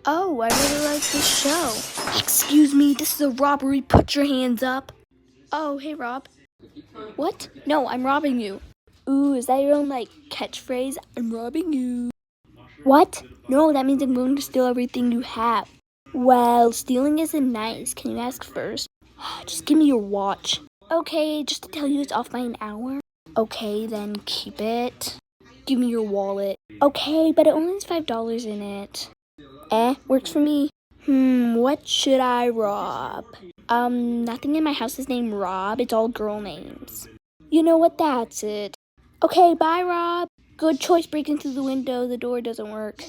Oh, I really like this show. Excuse me, this is a robbery. Put your hands up. Oh, hey, Rob. What? No, I'm robbing you. Ooh, is that your own, catchphrase? I'm robbing you. What? No, that means I'm going to steal everything you have. Well, stealing isn't nice. Can you ask first? Just give me your watch. Okay, just to tell you it's off by an hour. Okay, then keep it. Give me your wallet. Okay, but it only has $5 in it. Works for me. What should I rob? Nothing in my house is named Rob. It's all girl names. You know what? That's it. Okay, bye, Rob. Good choice breaking through the window. The door doesn't work.